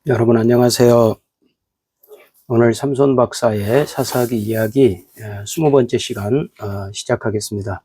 여러분 안녕하세요. 오늘 삼손 박사의 사사기 이야기 20번째 시간 시작하겠습니다.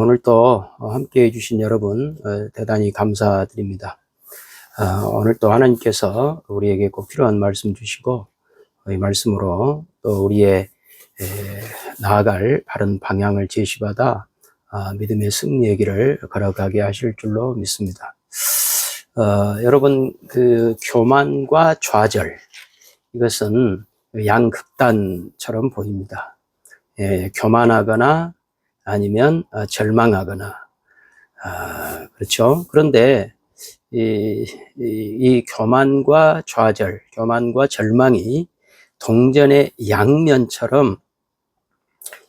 오늘 또 함께 해주신 여러분 대단히 감사드립니다. 오늘 또 하나님께서 우리에게 꼭 필요한 말씀 주시고 이 말씀으로 또 우리의 나아갈 바른 방향을 제시받아 믿음의 승리의 길을 걸어가게 하실 줄로 믿습니다. 여러분, 교만과 좌절, 이것은 양극단처럼 보입니다. 교만하거나 아니면 절망하거나, 그렇죠. 그런데 이 교만과 좌절, 교만과 절망이 동전의 양면처럼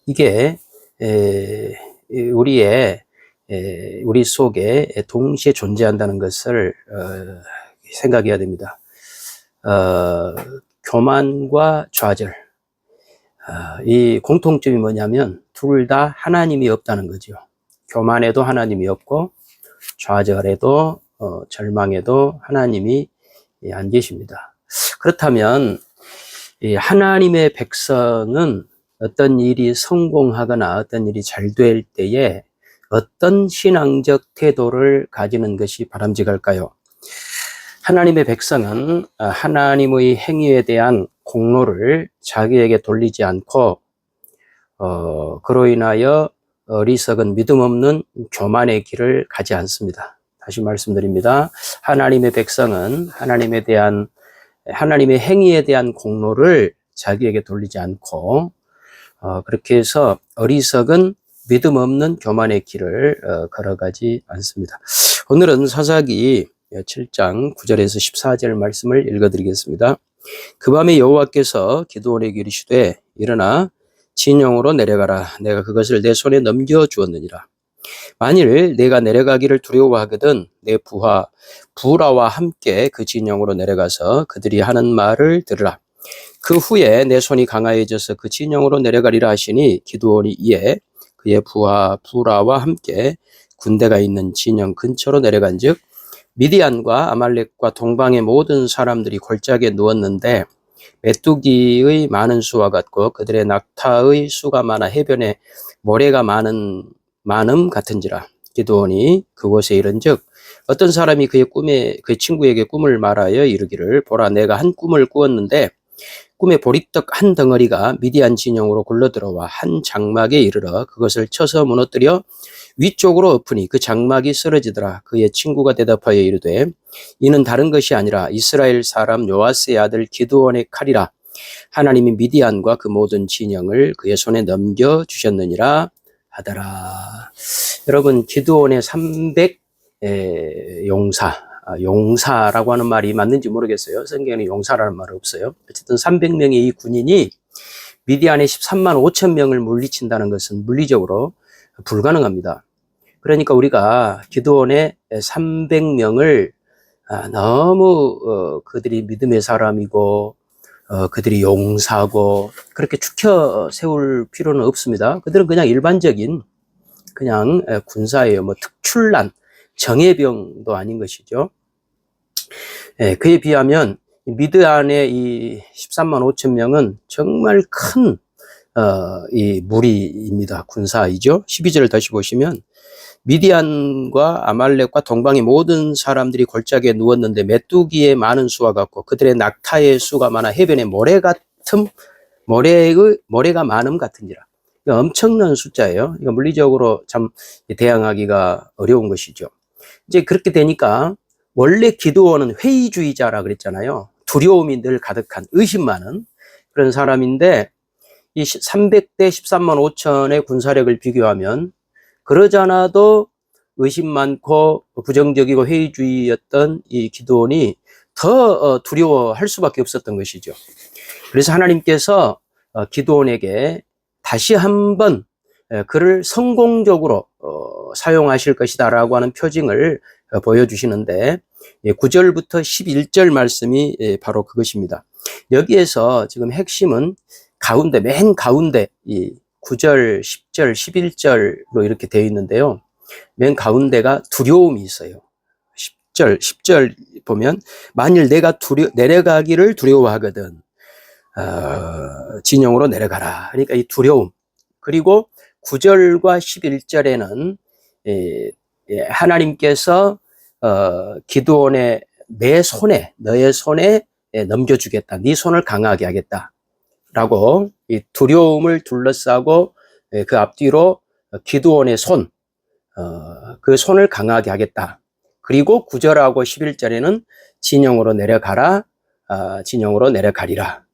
이게 우리 속에 동시에 존재한다는 것을 생각해야 됩니다. 교만과 좌절, 이 공통점이 뭐냐면 둘 다 하나님이 없다는 거죠. 교만에도 하나님이 없고 좌절에도 절망에도 하나님이 안 계십니다. 그렇다면 이 하나님의 백성은 어떤 일이 성공하거나 어떤 일이 잘 될 때에 어떤 신앙적 태도를 가지는 것이 바람직할까요? 하나님의 백성은 하나님의 행위에 대한 공로를 자기에게 돌리지 않고 그로 인하여 어리석은 믿음 없는 교만의 길을 가지 않습니다. 다시 말씀드립니다. 하나님의 백성은 하나님의 행위에 대한 공로를 자기에게 돌리지 않고 그렇게 해서 어리석은 믿음 없는 교만의 길을 걸어가지 않습니다. 오늘은 사사기 7장 9절에서 14절 말씀을 읽어드리겠습니다. 그 밤에 여호와께서 기드온에게 이르시되 일어나 진영으로 내려가라. 내가 그것을 내 손에 넘겨주었느니라. 만일 내가 내려가기를 두려워하거든 내 부하 부라와 함께 그 진영으로 내려가서 그들이 하는 말을 들으라. 그 후에 내 손이 강하여져서 그 진영으로 내려가리라 하시니 기드온이 이에 그의 부하 부라와 함께 군대가 있는 진영 근처로 내려간즉 미디안과 아말렉과 동방의 모든 사람들이 골짜기에 누웠는데 메뚜기의 많은 수와 같고 그들의 낙타의 수가 많아 해변에 모래가 많음 같은지라. 기드온이 그곳에 이른즉 어떤 사람이 그의 친구에게 꿈을 말하여 이르기를 보라 내가 한 꿈을 꾸었는데 꿈에 보리떡 한 덩어리가 미디안 진영으로 굴러들어와 한 장막에 이르러 그것을 쳐서 무너뜨려 위쪽으로 엎으니 그 장막이 쓰러지더라. 그의 친구가 대답하여 이르되 이는 다른 것이 아니라 이스라엘 사람 요아스의 아들 기드온의 칼이라. 하나님이 미디안과 그 모든 진영을 그의 손에 넘겨주셨느니라 하더라. 여러분, 기드온의 300 용사라고 하는 말이 맞는지 모르겠어요. 성경에는 용사라는 말은 없어요. 어쨌든 300명의 이 군인이 미디안의 13만 5천 명을 물리친다는 것은 물리적으로 불가능합니다. 그러니까 우리가 기드온의 300명을 너무 그들이 믿음의 사람이고 그들이 용사고 그렇게 축혀 세울 필요는 없습니다. 그들은 그냥 일반적인 그냥 군사예요. 뭐 특출난 정예병도 아닌 것이죠. 그에 비하면 미드안의 이 13만 5천 명은 정말 큰 이 무리입니다. 군사이죠. 12절을 다시 보시면 미디안과 아말렉과 동방의 모든 사람들이 골짜기에 누웠는데 메뚜기의 많은 수와 같고 그들의 낙타의 수가 많아 해변에 모래가 많음 같은지라. 엄청난 숫자예요. 이거 물리적으로 참 대항하기가 어려운 것이죠. 이제 그렇게 되니까 원래 기드온은 회의주의자라 그랬잖아요. 두려움이 늘 가득한 의심 많은 그런 사람인데 이 300대 13만 5천의 군사력을 비교하면 그러지 않아도 의심 많고 부정적이고 회의주의였던 이 기드온이 더 두려워할 수밖에 없었던 것이죠. 그래서 하나님께서 기드온에게 다시 한번 그를 성공적으로 사용하실 것이다 라고 하는 표징을 보여주시는데 9절부터 11절 말씀이 바로 그것입니다. 여기에서 지금 핵심은 맨 가운데 이 9절, 10절, 11절로 이렇게 되어 있는데요. 맨 가운데가 두려움이 있어요. 10절 보면 만일 내가 내려가기를 두려워하거든 진영으로 내려가라. 그러니까 이 두려움. 그리고 9절과 11절에는 하나님께서 기드온의 너의 손에 넘겨주겠다. 네 손을 강하게 하겠다. 라고 이 두려움을 둘러싸고 그 앞뒤로 기드온의 손, 그 손을 강하게 하겠다. 그리고 9절하고 11절에는 진영으로 내려가라. 진영으로 내려가리라.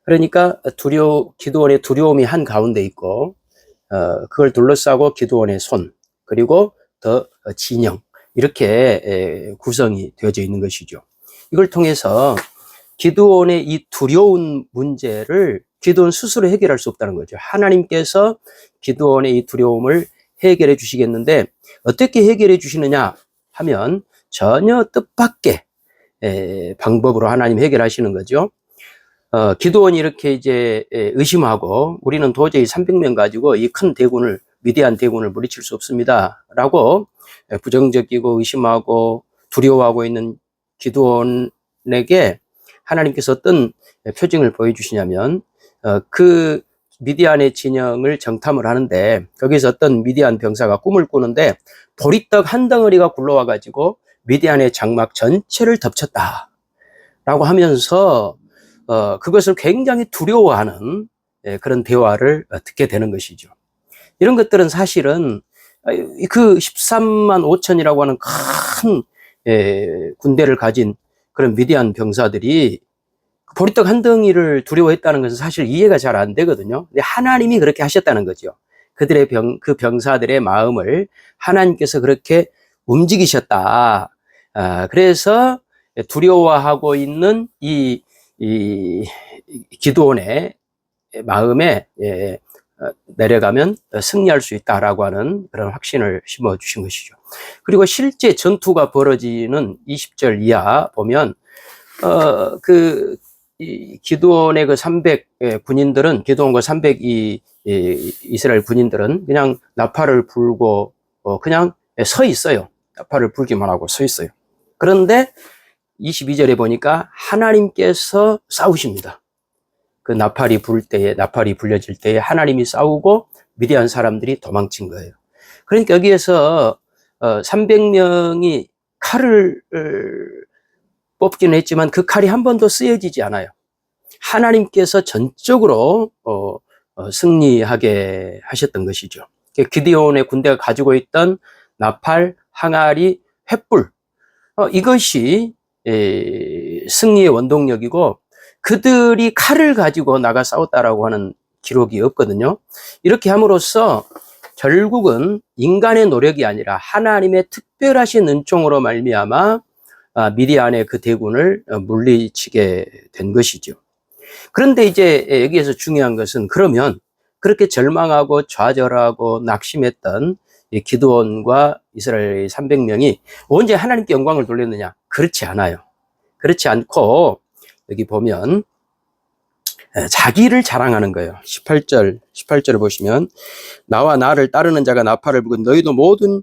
그러니까 기드온의 두려움이 한 가운데 있고 그걸 둘러싸고 기드온의 손, 그리고 더 진영, 이렇게 구성이 되어져 있는 것이죠. 이걸 통해서 기드온의 이 두려운 문제를 기드온 스스로 해결할 수 없다는 거죠. 하나님께서 기드온의 이 두려움을 해결해 주시겠는데 어떻게 해결해 주시느냐 하면 전혀 뜻밖의 방법으로 하나님 해결하시는 거죠. 기드온이 이렇게 이제 의심하고 우리는 도저히 300명 가지고 이 큰 대군을, 미디안 대군을 물리칠 수 없습니다. 라고 부정적이고 의심하고 두려워하고 있는 기드온에게 하나님께서 어떤 표징을 보여주시냐면 그 미디안의 진영을 정탐을 하는데 거기서 어떤 미디안 병사가 꿈을 꾸는데 보리떡 한 덩어리가 굴러와 가지고 미디안의 장막 전체를 덮쳤다 라고 하면서 그것을 굉장히 두려워하는 그런 대화를 듣게 되는 것이죠. 이런 것들은 사실은 그 13만 5천이라고 하는 큰 군대를 가진 그런 미디안 병사들이 보리떡 한 덩이를 두려워했다는 것은 사실 이해가 잘 안 되거든요. 근데 하나님이 그렇게 하셨다는 거죠. 그들의 그 병사들의 마음을 하나님께서 그렇게 움직이셨다. 그래서 두려워하고 있는 이 기드온의 마음에 내려가면 승리할 수 있다라고 하는 그런 확신을 심어주신 것이죠. 그리고 실제 전투가 벌어지는 20절 이하 보면 기드온의 그 300 군인들은, 기드온과 300 이스라엘 군인들은 그냥 나팔을 불고 그냥 서 있어요. 나팔을 불기만 하고 서 있어요. 그런데 22절에 보니까 하나님께서 싸우십니다. 그 나팔이 불려질 때에 하나님이 싸우고 미디안 사람들이 도망친 거예요. 그러니까 여기에서 300명이 칼을 뽑기는 했지만 그 칼이 한 번도 쓰여지지 않아요. 하나님께서 전적으로 승리하게 하셨던 것이죠. 기드온의 군대가 가지고 있던 나팔, 항아리, 횃불, 이것이 승리의 원동력이고 그들이 칼을 가지고 나가 싸웠다라고 하는 기록이 없거든요. 이렇게 함으로써 결국은 인간의 노력이 아니라 하나님의 특별하신 은총으로 말미암아 미디안의 그 대군을 물리치게 된 것이죠. 그런데 이제 여기에서 중요한 것은, 그러면 그렇게 절망하고 좌절하고 낙심했던 이 기드온과 이스라엘 300명이 언제 하나님께 영광을 돌렸느냐? 그렇지 않아요. 그렇지 않고 여기 보면 자기를 자랑하는 거예요. 18절을 보시면 나와 나를 따르는 자가 나팔을 불고 너희도 모든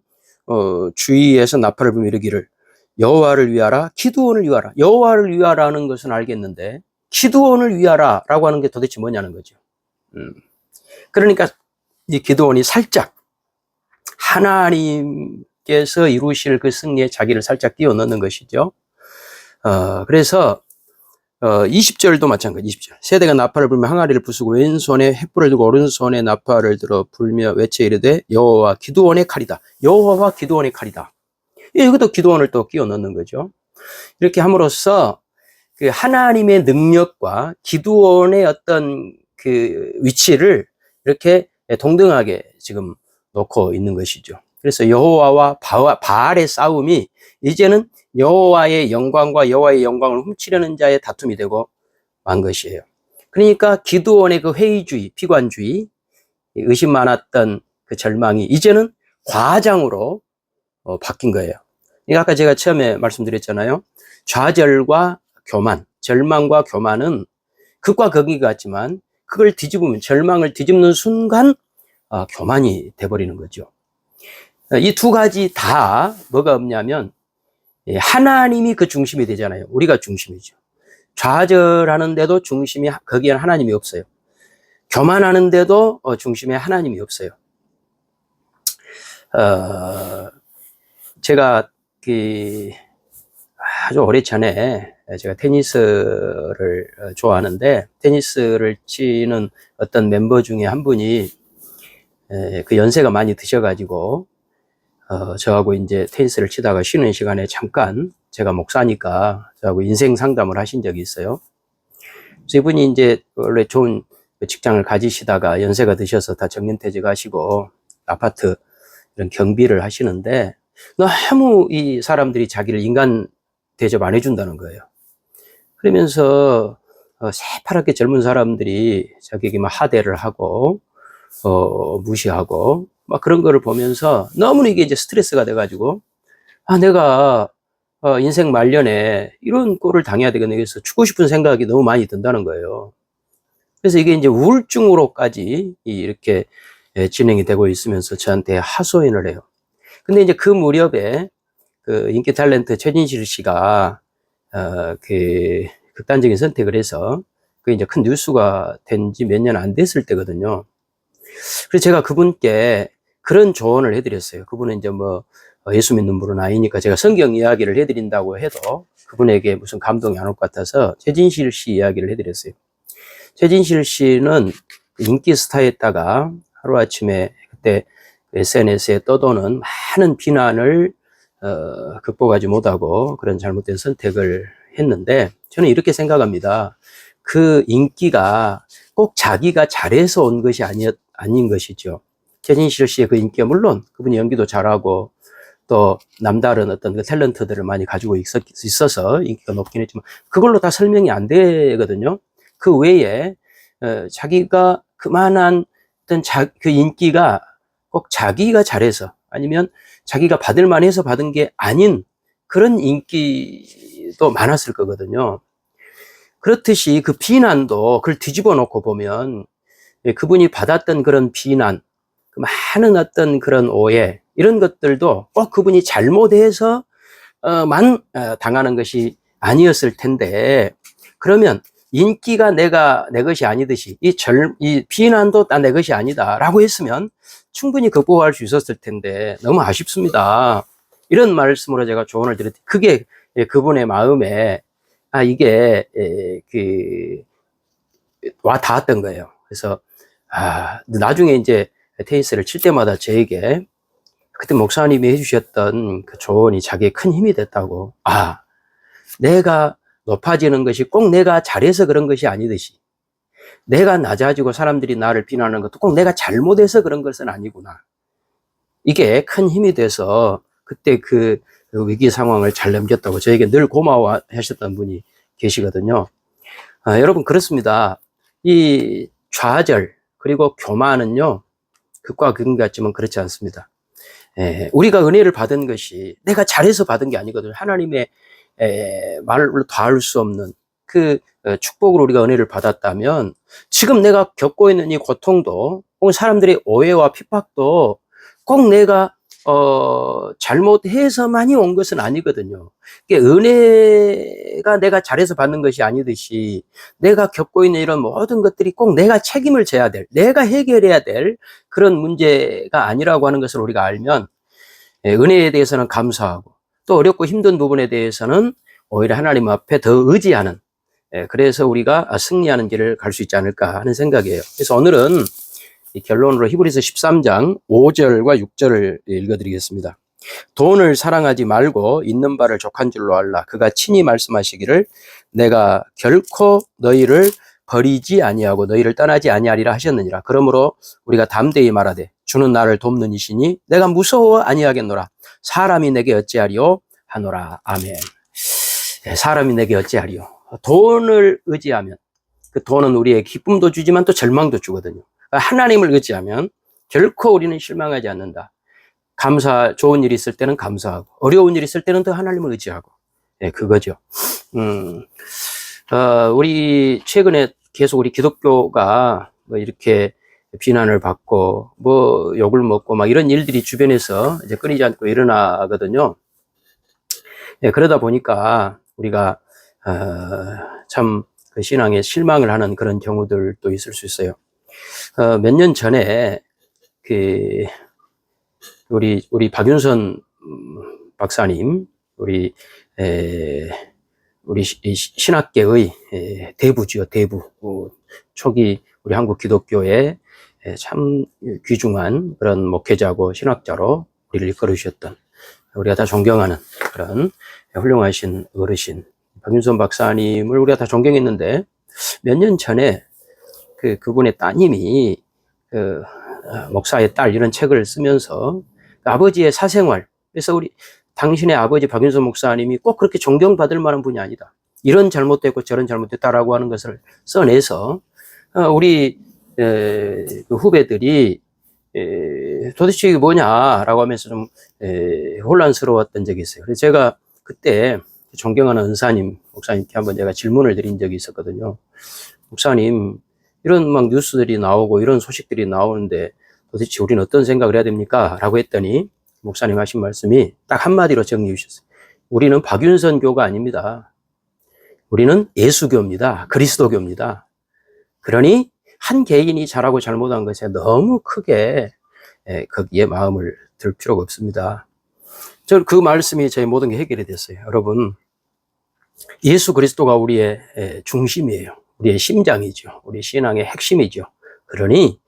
주위에서 나팔을 불며 이르기를 여호와를 위하라, 기드온을 위하라. 여호와를 위하라는 것은 알겠는데 기드온을 위하라라고 하는 게 도대체 뭐냐는 거죠. 그러니까 이 기드온이 살짝 하나님께서 이루실 그 승리에 자기를 살짝 끼워 넣는 것이죠. 그래서 20절도 마찬가지. 20절. 세대가 나팔을 불며 항아리를 부수고 왼손에 횃불을 들고 오른손에 나팔을 들어 불며 외쳐 이르되 여호와 기드온의 칼이다. 여호와와 기드온의 칼이다. 여기도 기드온을 또 끼워 넣는 거죠. 이렇게 함으로써 그 하나님의 능력과 기드온의 어떤 그 위치를 이렇게 동등하게 지금 놓고 있는 것이죠. 그래서 여호와와 바알의 싸움이 이제는 여호와의 영광과 여호와의 영광을 훔치려는 자의 다툼이 되고 만 것이에요. 그러니까 기드온의 그 회의주의, 비관주의, 의심 많았던 그 절망이 이제는 과장으로 바뀐 거예요. 아까 제가 처음에 말씀드렸잖아요. 좌절과 교만, 절망과 교만은 극과 극이 같지만 그걸 뒤집으면, 절망을 뒤집는 순간 교만이 돼버리는 거죠. 이 두 가지 다 뭐가 없냐면 예, 하나님이 그 중심이 되잖아요. 우리가 중심이죠. 좌절하는데도 중심이, 거기에는 하나님이 없어요. 교만하는데도 중심에 하나님이 없어요. 제가 아주 오래 전에 제가 테니스를 좋아하는데, 테니스를 치는 어떤 멤버 중에 한 분이 그 연세가 많이 드셔가지고 저하고 이제 테니스를 치다가 쉬는 시간에 잠깐, 제가 목사니까 저하고 인생 상담을 하신 적이 있어요. 그래서 이분이 이제 원래 좋은 직장을 가지시다가 연세가 드셔서 다 정년퇴직하시고 아파트 이런 경비를 하시는데, 너무 이 사람들이 자기를 인간 대접 안 해준다는 거예요. 그러면서 새파랗게 젊은 사람들이 자기에게 막 하대를 하고 무시하고 막 그런 거를 보면서 너무 이게 이제 스트레스가 돼가지고, 내가 인생 말년에 이런 꼴을 당해야 되겠네. 그래서 죽고 싶은 생각이 너무 많이 든다는 거예요. 그래서 이게 이제 우울증으로까지 이렇게 진행이 되고 있으면서 저한테 하소연을 해요. 근데 이제 그 무렵에 그 인기 탤런트 최진실 씨가 그 극단적인 선택을 해서 그 이제 큰 뉴스가 된 지 몇 년 안 됐을 때거든요. 그래서 제가 그분께 그런 조언을 해드렸어요. 그분은 이제 뭐 예수 믿는 분은 아니니까 제가 성경 이야기를 해드린다고 해도 그분에게 무슨 감동이 안 올 것 같아서 최진실 씨 이야기를 해드렸어요. 최진실 씨는 인기 스타였다가 하루아침에 그때 SNS에 떠도는 많은 비난을 극복하지 못하고 그런 잘못된 선택을 했는데, 저는 이렇게 생각합니다. 그 인기가 꼭 자기가 잘해서 온 것이 아닌 것이죠. 최진실 씨의 그 인기가, 물론 그분이 연기도 잘하고 또 남다른 어떤 그 탤런트들을 많이 가지고 있어서 인기가 높긴 했지만 그걸로 다 설명이 안 되거든요. 그 외에 자기가 그만한 어떤 그 인기가 꼭 자기가 잘해서, 아니면 자기가 받을 만해서 받은 게 아닌 그런 인기도 많았을 거거든요. 그렇듯이 그 비난도 그걸 뒤집어 놓고 보면 그분이 받았던 그런 비난, 그 많은 어떤 그런 오해, 이런 것들도 꼭 그분이 잘못해서 당하는 것이 아니었을 텐데, 그러면 인기가 내 것이 아니듯이 이 비난도 다 내 것이 아니다라고 했으면 충분히 극복할 수 있었을 텐데 너무 아쉽습니다. 이런 말씀으로 제가 조언을 드렸더니 그게 그분의 마음에 이게 와 닿았던 거예요. 그래서 나중에 이제 테니스를 칠 때마다 저에게 그때 목사님이 해주셨던 그 조언이 자기의 큰 힘이 됐다고. 내가 높아지는 것이 꼭 내가 잘해서 그런 것이 아니듯이, 내가 낮아지고 사람들이 나를 비난하는 것도 꼭 내가 잘못해서 그런 것은 아니구나. 이게 큰 힘이 돼서 그때 그 위기 상황을 잘 넘겼다고 저에게 늘 고마워 하셨던 분이 계시거든요. 여러분, 그렇습니다. 이 좌절 그리고 교만은요, 극과 극인 것 같지만 그렇지 않습니다. 우리가 은혜를 받은 것이 내가 잘해서 받은 게 아니거든요. 하나님의 말로 다할 수 없는 그 축복으로 우리가 은혜를 받았다면, 지금 내가 겪고 있는 이 고통도, 혹은 사람들의 오해와 핍박도 꼭 내가 잘못해서만이 온 것은 아니거든요. 은혜가 내가 잘해서 받는 것이 아니듯이 내가 겪고 있는 이런 모든 것들이 꼭 내가 책임을 져야 될, 내가 해결해야 될 그런 문제가 아니라고 하는 것을 우리가 알면 은혜에 대해서는 감사하고, 또 어렵고 힘든 부분에 대해서는 오히려 하나님 앞에 더 의지하는, 그래서 우리가 승리하는 길을 갈 수 있지 않을까 하는 생각이에요. 그래서 오늘은 이 결론으로 히브리서 13장 5절과 6절을 읽어드리겠습니다. 돈을 사랑하지 말고 있는 바를 족한 줄로 알라. 그가 친히 말씀하시기를 내가 결코 너희를 버리지 아니하고 너희를 떠나지 아니하리라 하셨느니라. 그러므로 우리가 담대히 말하되 주는 나를 돕는 이시니 내가 무서워 아니하겠노라. 사람이 내게 어찌하리요 하노라. 아멘. 사람이 내게 어찌하리요. 돈을 의지하면 그 돈은 우리의 기쁨도 주지만 또 절망도 주거든요. 하나님을 의지하면 결코 우리는 실망하지 않는다. 좋은 일이 있을 때는 감사하고, 어려운 일이 있을 때는 더 하나님을 의지하고, 그거죠. 우리 최근에 계속 우리 기독교가 뭐 이렇게 비난을 받고 뭐 욕을 먹고 막 이런 일들이 주변에서 이제 끊이지 않고 일어나거든요. 예, 그러다 보니까 우리가 참 그 신앙에 실망을 하는 그런 경우들도 있을 수 있어요. 몇 년 전에 그 우리 박윤선 박사님, 우리 신학계의 대부지요, 대부. 초기 우리 한국 기독교의 참 귀중한 그런 목회자고 신학자로 우리를 이끌으셨던, 우리가 다 존경하는 그런 훌륭하신 어르신 박윤선 박사님을 우리가 다 존경했는데, 몇 년 전에 그분의 따님이 목사의 딸 이런 책을 쓰면서 아버지의 사생활, 그래서 당신의 아버지 박윤선 목사님이 꼭 그렇게 존경받을 만한 분이 아니다, 이런 잘못됐고 저런 잘못됐다라고 하는 것을 써내서 우리 그 후배들이 도대체 이게 뭐냐라고 하면서 좀 혼란스러웠던 적이 있어요. 그래서 제가 그때 존경하는 은사님 목사님께 한번 제가 질문을 드린 적이 있었거든요. 목사님, 이런 막 뉴스들이 나오고 이런 소식들이 나오는데 도대체 우리는 어떤 생각을 해야 됩니까? 라고 했더니 목사님 하신 말씀이 딱 한마디로 정리해 주셨어요. 우리는 박윤선교가 아닙니다. 우리는 예수교입니다. 그리스도교입니다. 그러니 한 개인이 잘하고 잘못한 것에 너무 크게 거기에 마음을 들 필요가 없습니다. 저는 그 말씀이 저의 모든 게 해결이 됐어요. 여러분, 예수 그리스도가 우리의 중심이에요. 우리의 심장이죠. 우리 신앙의 핵심이죠. 그러니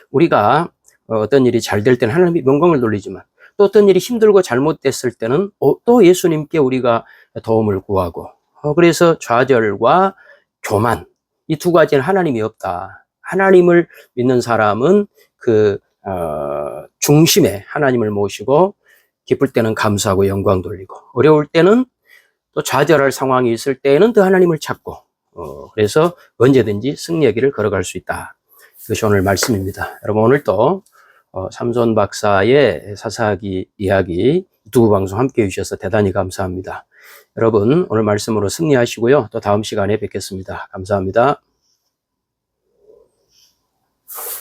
우리가 어떤 일이 잘 될 때는 하나님이 영광을 돌리지만, 또 어떤 일이 힘들고 잘못됐을 때는 또 예수님께 우리가 도움을 구하고, 그래서 좌절과 교만, 이 두 가지는 하나님이 없다. 하나님을 믿는 사람은 중심에 하나님을 모시고, 기쁠 때는 감사하고 영광 돌리고, 어려울 때는 또 좌절할 상황이 있을 때에는 더 하나님을 찾고, 그래서 언제든지 승리의 길을 걸어갈 수 있다. 그것이 오늘 말씀입니다. 여러분, 오늘도 삼손 박사의 사사기 이야기 두 방송 함께 해주셔서 대단히 감사합니다. 여러분, 오늘 말씀으로 승리하시고요. 또 다음 시간에 뵙겠습니다. 감사합니다.